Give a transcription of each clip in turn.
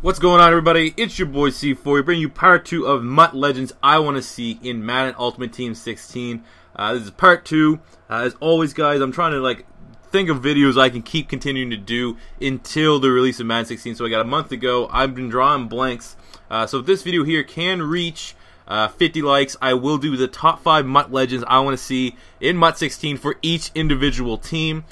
What's going on, everybody? It's your boy C4. Bringing you part 2 of MUT Legends I want to see in Madden Ultimate Team 16. This is part 2. As always, guys, I'm trying to think of videos I can keep continuing to do until the release of Madden 16. So I got a month to go. I've been drawing blanks. So if this video here can reach 50 likes, I will do the top 5 MUT Legends I want to see in MUT 16 for each individual team.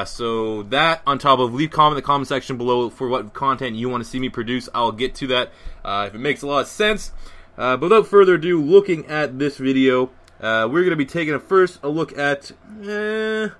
So that, on top of, leave comment in the comment section below for what content you want to see me produce. I'll get to that if it makes a lot of sense. But without further ado, looking at this video, we're going to be taking a look at, you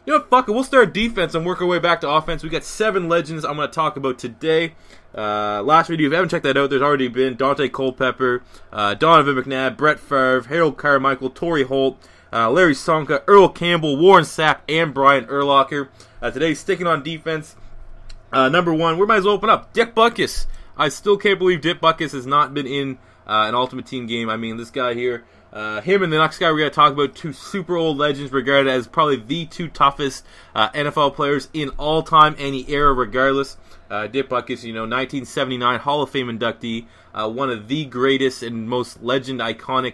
know, fuck it, we'll start defense and work our way back to offense. We got 7 legends I'm going to talk about today. Last video, if you haven't checked that out, there's already been Dante Culpepper, Donovan McNabb, Brett Favre, Harold Carmichael, Torrey Holt, Larry Sonka, Earl Campbell, Warren Sapp, and Brian Urlacher. Today, sticking on defense. Number 1, we might as well open up. Dick Butkus. I still can't believe Dick Butkus has not been in an Ultimate Team game. I mean, this guy here, him and the next guy we're going to talk about, 2 super old legends regarded as probably the 2 toughest NFL players in all time, any era, regardless. Dick Butkus, you know, 1979 Hall of Fame inductee, one of the greatest and most legend iconic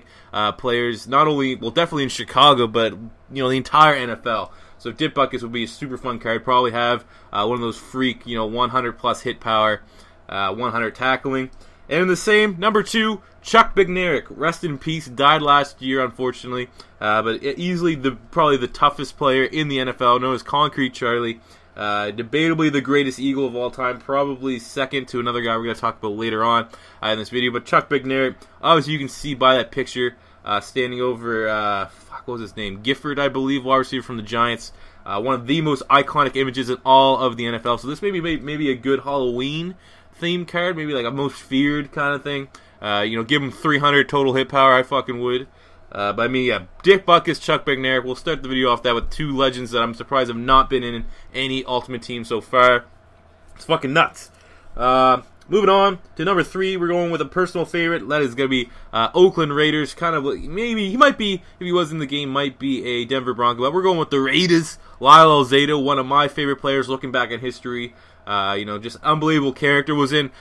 players, not only, well, definitely in Chicago, but, you know, the entire NFL. So Dick Butkus would be a super fun card. Probably have one of those freak, you know, 100 plus hit power, 100 tackling. And in the same, number 2, Chuck Bednarik. Rest in peace. Died last year, unfortunately. But easily probably the toughest player in the NFL, known as Concrete Charlie. Debatably the greatest Eagle of all time. Probably second to another guy we're going to talk about later on in this video. But Chuck Bednarik, obviously you can see by that picture, standing over, what was his name? Gifford, I believe, wide receiver from the Giants. One of the most iconic images in all of the NFL. So this may be a good Halloween theme card, maybe like a most feared kind of thing. You know, give him 300 total hit power, I fucking would. But I mean, yeah, Dick Butkus, Chuck Bednarik. We'll start the video off that with 2 legends that I'm surprised have not been in any Ultimate Team so far. It's fucking nuts. Moving on to number 3, we're going with a personal favorite. That is going to be Oakland Raiders. Kind of, maybe he might be, if he was in the game, might be a Denver Bronco. But we're going with the Raiders. Lyle Alzado, one of my favorite players looking back in history. You know, just unbelievable character.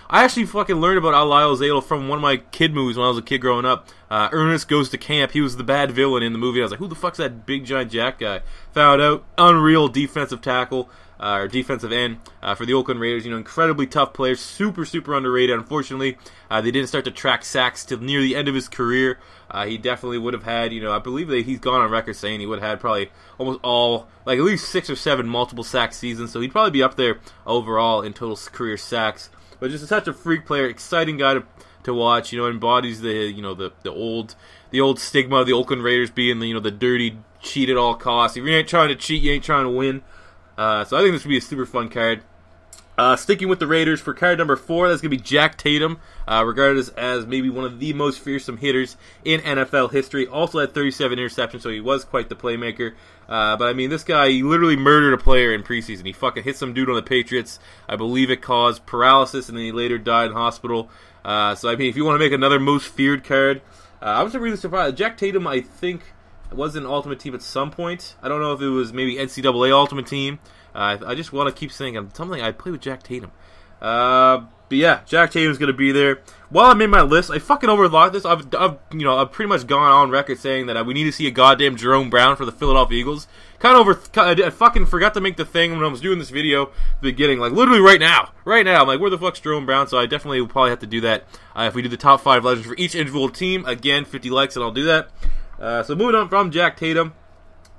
I actually fucking learned about Lyle Alzado from one of my kid movies when I was a kid growing up. Ernest Goes to Camp. He was the bad villain in the movie. I was like, who the fuck's that big giant jack guy? Found out, unreal defensive tackle. Or defensive end for the Oakland Raiders. You know, incredibly tough player, super underrated. Unfortunately, they didn't start to track sacks till near the end of his career. He definitely would have had, you know, I believe that he's gone on record saying he would have had probably almost all, like at least 6 or 7 multiple sack seasons. So he'd probably be up there overall in total career sacks. But just such a freak player, exciting guy to watch. You know, embodies the old stigma of the Oakland Raiders being the dirty cheat at all costs. If you ain't trying to cheat, you ain't trying to win. So I think this would be a super fun card. Sticking with the Raiders for card number 4, that's going to be Jack Tatum, regarded as maybe one of the most fearsome hitters in NFL history. Also had 37 interceptions, so he was quite the playmaker. But I mean, this guy, he literally murdered a player in preseason. He fucking hit some dude on the Patriots. I believe it caused paralysis, and then he later died in hospital. So I mean, if you want to make another most feared card, I was really surprised. Jack Tatum, I think, was in Ultimate Team at some point. I don't know if it was maybe NCAA Ultimate Team. I just want to keep saying something. I play with Jack Tatum. But yeah, Jack Tatum's going to be there. While I'm in my list, I fucking overlocked this. I've pretty much gone on record saying that we need to see a goddamn Jerome Brown for the Philadelphia Eagles. I fucking forgot to make the thing when I was doing this video at the beginning. Like, literally right now. I'm like, where the fuck's Jerome Brown? So I definitely will probably have to do that if we do the top 5 legends for each individual team. Again, 50 likes and I'll do that. So moving on from Jack Tatum,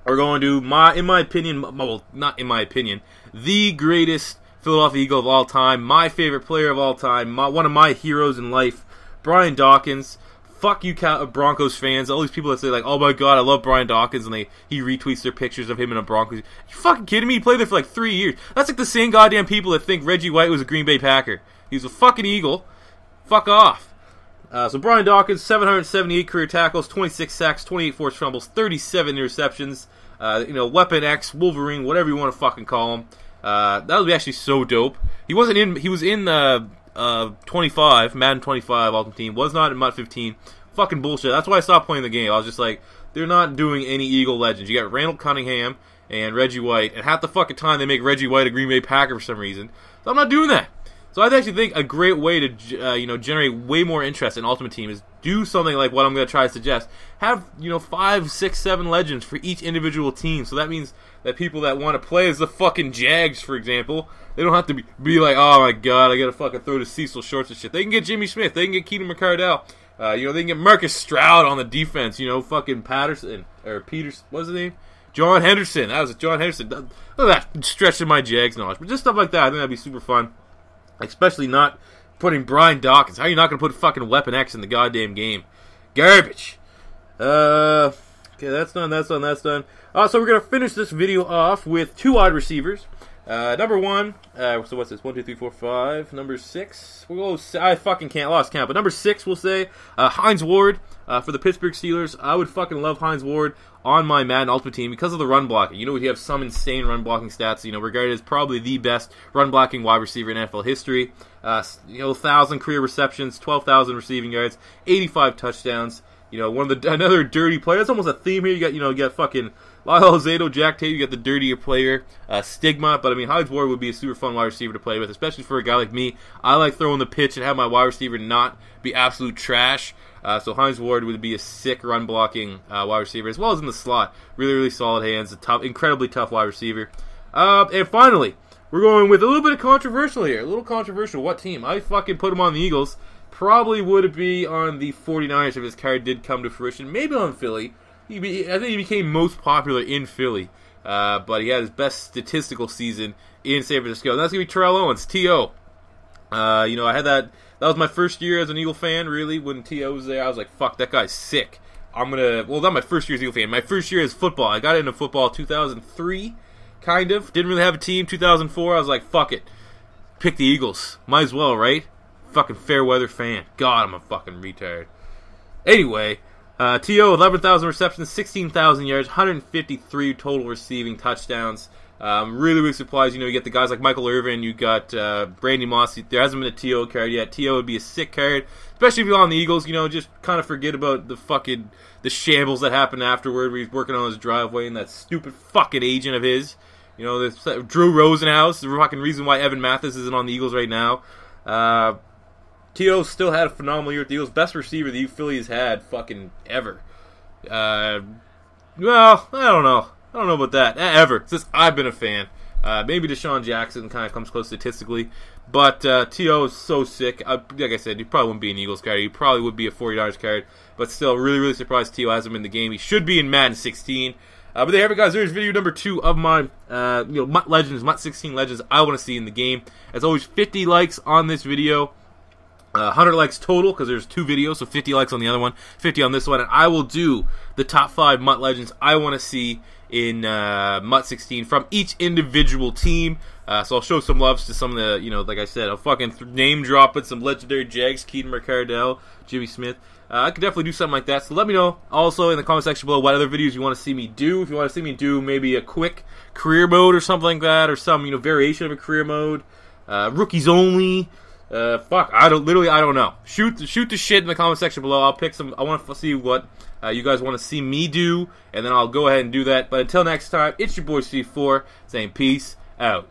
we're going to, in my opinion, well, not in my opinion, the greatest Philadelphia Eagle of all time, my favorite player of all time, one of my heroes in life, Brian Dawkins. Fuck you, Broncos fans. All these people that say, like, oh my god, I love Brian Dawkins, and he retweets their pictures of him in a Broncos. You fucking kidding me? He played there for like 3 years. That's like the same goddamn people that think Reggie White was a Green Bay Packer. He's a fucking Eagle. Fuck off. So Brian Dawkins, 778 career tackles, 26 sacks, 28 forced fumbles, 37 interceptions. You know, Weapon X, Wolverine, whatever you want to fucking call him. That would be actually so dope. He was in 25, Madden 25 Ultimate Team. Was not in MUT 15. Fucking bullshit. That's why I stopped playing the game. I was just like, they're not doing any Eagle legends. You got Randall Cunningham and Reggie White, and half the fucking time they make Reggie White a Green Bay Packer for some reason. So I'm not doing that. So I actually think a great way to generate way more interest in Ultimate Team is do something like what I'm going to try to suggest. Have 5, 6, 7 legends for each individual team. So that means that people that want to play as the fucking Jags, for example, they don't have to be like, oh my god, I got to fucking throw to Cecil Shorts and shit. They can get Jimmy Smith. They can get Keenan McCardell. They can get Marcus Stroud on the defense. Fucking Patterson or Peters. What's his name? John Henderson. That was it. John Henderson. Look at that stretching my Jags knowledge. But just stuff like that, I think that'd be super fun. Especially not putting Brian Dawkins. How are you not going to put fucking Weapon X in the goddamn game? Garbage. Okay, that's done. So we're going to finish this video off with 2 wide receivers. Number 1, so what's this? 1, 2, 3, 4, 5. Number 6, we'll go, I fucking can't, lost count, but number 6, we'll say, Hines Ward, for the Pittsburgh Steelers. I would fucking love Hines Ward on my Madden Ultimate Team because of the run blocking. We have some insane run blocking stats, regarded as probably the best run blocking wide receiver in NFL history. 1,000 career receptions, 12,000 receiving yards, 85 touchdowns. Another dirty player. That's almost a theme here. You got fucking Lyle, Alzado, Jack Tatum. You got the dirtier player stigma. But I mean, Hines Ward would be a super fun wide receiver to play with, especially for a guy like me. I like throwing the pitch and have my wide receiver not be absolute trash. So Hines Ward would be a sick run blocking wide receiver, as well as in the slot. Really, really solid hands. Incredibly tough wide receiver. And finally, we're going with a little bit of controversial here. A little controversial. What team? I fucking put him on the Eagles. Probably would be on the 49ers if his card did come to fruition. Maybe on Philly. I think he became most popular in Philly. But he had his best statistical season in San Francisco. And that's going to be Terrell Owens, T.O. I had that was my first year as an Eagle fan, really, when T.O. was there. I was like, fuck, that guy's sick. Not my first year as Eagle fan. My first year as football. I got into football 2003, kind of. Didn't really have a team. 2004, I was like, fuck it. Pick the Eagles. Might as well, right? Fucking fair weather fan. God, I'm a fucking retard. Anyway, T.O. 11,000 receptions, 16,000 yards, 153 total receiving touchdowns. Really, really surprised. You get the guys like Michael Irvin. You got Brandy Moss. There hasn't been a T.O. card yet. T.O. would be a sick card, especially if you're on the Eagles. Just kind of forget about the shambles that happened afterward, where he's working on his driveway and that stupid fucking agent of his. This Drew Rosenhaus, the fucking reason why Evan Mathis isn't on the Eagles right now. T.O. still had a phenomenal year with the Eagles. Best receiver the Philly has had fucking ever. Well, I don't know. I don't know about that. Ever. Since I've been a fan. Maybe Deshaun Jackson kind of comes close statistically. But T.O. is so sick. Like I said, he probably wouldn't be an Eagles card. He probably would be a 40 card. But still, really, really surprised T.O. hasn't been in the game. He should be in Madden 16. But there you have it, guys. There's video number 2 of my Mutt Legends, Mutt 16 Legends I want to see in the game. As always, 50 likes on this video. 100 likes total, because there's 2 videos, so 50 likes on the other one, 50 on this one, and I will do the top 5 Mutt Legends I want to see in Mutt 16 from each individual team. So I'll show some loves to some of the, like I said, I'll fucking name drop it, some legendary Jags, Keenan McCardell, Jimmy Smith. I could definitely do something like that, so let me know also in the comment section below what other videos you want to see me do. If you want to see me do maybe a quick career mode or something like that, or some, variation of a career mode, rookies only. I don't know. Shoot the shit in the comment section below. I'll pick some. I want to see what you guys want to see me do, and then I'll go ahead and do that. But until next time, it's your boy C4 saying peace out.